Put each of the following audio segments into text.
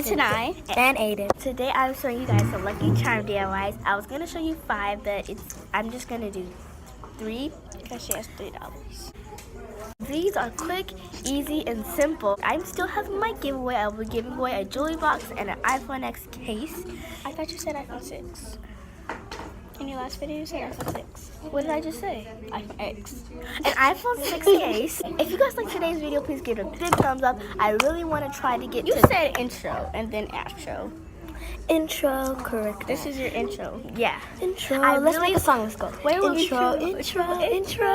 Tanai and Aiden. Today I'm showing you guys some Lucky Charm DIYs. I was gonna show you 5, but I'm just gonna do 3 because she has $3. These are quick, easy, and simple. I'm still having my giveaway. I'll be giving away a jewelry box and an iPhone X case. I thought you said iPhone 6. In your last video, you said iPhone 6. What did I just say? iPhone X. An iPhone 6 case. If you guys like today's video, please give it a big thumbs up. I really want to try to get You said intro and then outro. Intro, correct. This is your intro. Yeah. Intro. Let's make a song. Let's go. Intro.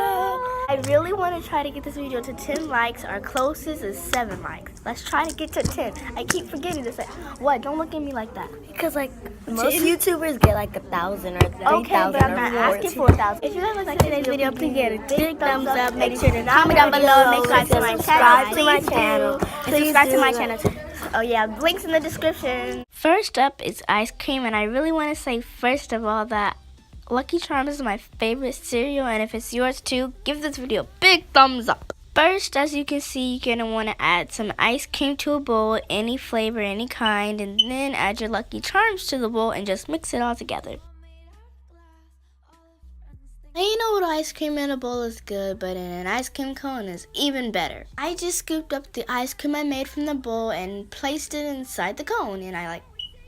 I really want to try to get this video to 10 likes. Our closest is 7 likes. Let's try to get to 10. I keep forgetting to say. What? Don't look at me like that. Because most YouTubers get 1,000 or 3,000. Okay, but I'm not asking for 1,000. If you guys like today's video, please give it a big thumbs up. Make sure to comment down below. Make sure to subscribe to my channel. Please subscribe to my channel too. Oh yeah, links in the description. First up is ice cream, and I really want to say first of all that Lucky Charms is my favorite cereal, and if it's yours too, give this video a big thumbs up. First, as you can see, you're going to want to add some ice cream to a bowl, any flavor, any kind, and then add your Lucky Charms to the bowl and just mix it all together. Now you know what, ice cream in a bowl is good, but in an ice cream cone is even better. I just scooped up the ice cream I made from the bowl and placed it inside the cone, and I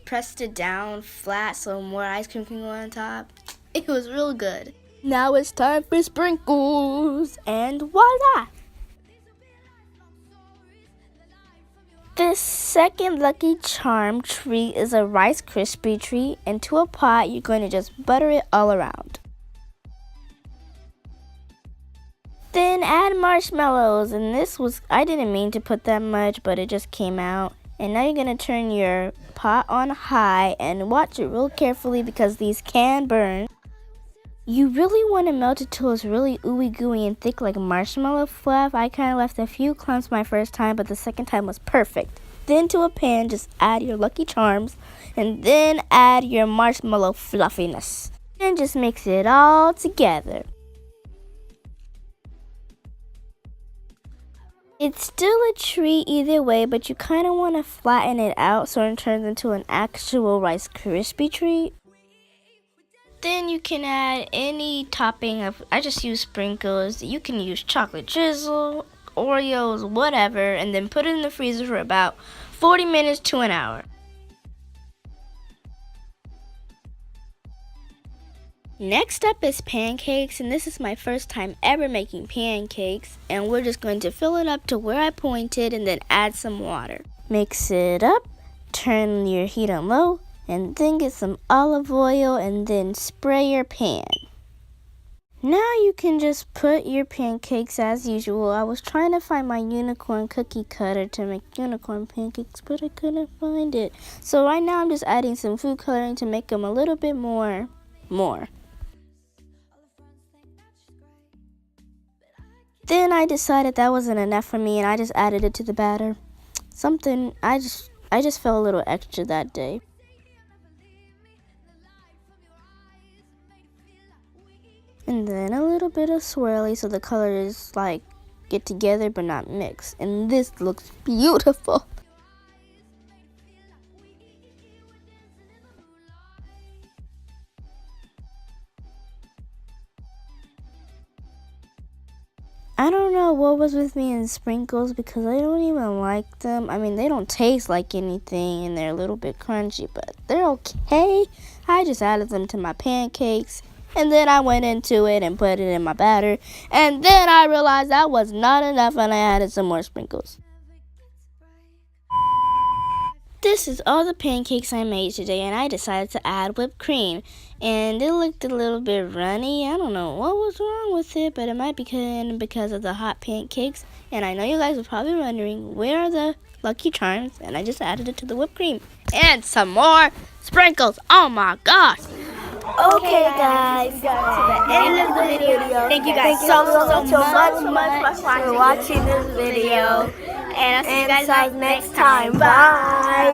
pressed it down flat so more ice cream can go on top. It was real good. Now it's time for sprinkles, and voila! The second Lucky Charm treat is a Rice Krispie treat, and to a pot you're going to just butter it all around. Then add marshmallows, and I didn't mean to put that much, but it just came out. And now you're going to turn your pot on high and watch it real carefully because these can burn. You really want to melt it till it's really ooey gooey and thick like marshmallow fluff. I kind of left a few clumps my first time, but the second time was perfect. Then to a pan, just add your Lucky Charms, and then add your marshmallow fluffiness. And just mix it all together. It's still a treat either way, but you kind of want to flatten it out so it turns into an actual Rice Krispie treat. Then you can add any topping I just use sprinkles. You can use chocolate drizzle, Oreos, whatever, and then put it in the freezer for about 40 minutes to an hour. Next up is pancakes, and this is my first time ever making pancakes, and we're just going to fill it up to where I pointed and then add some water. Mix it up, turn your heat on low, and then get some olive oil and then spray your pan. Now you can just put your pancakes as usual. I was trying to find my unicorn cookie cutter to make unicorn pancakes, but I couldn't find it. So right now I'm just adding some food coloring to make them a little bit more. Then I decided that wasn't enough for me, and I just added it to the batter. I just felt a little extra that day. And then a little bit of swirly so the colors get together but not mix. And this looks beautiful. I don't know what was with me in sprinkles because I don't even like them. I mean, they don't taste like anything and they're a little bit crunchy, but they're okay. I just added them to my pancakes, and then I went into it and put it in my batter, and then I realized that was not enough and I added some more sprinkles. This is all the pancakes I made today, and I decided to add whipped cream. And it looked a little bit runny. I don't know what was wrong with it, but it might be because of the hot pancakes. And I know you guys are probably wondering, where are the Lucky Charms? And I just added it to the whipped cream. And some more sprinkles. Oh my gosh. Okay, guys, we got to the end of the video. Thank you guys so much for watching this video. And I'll see you guys next time. Bye.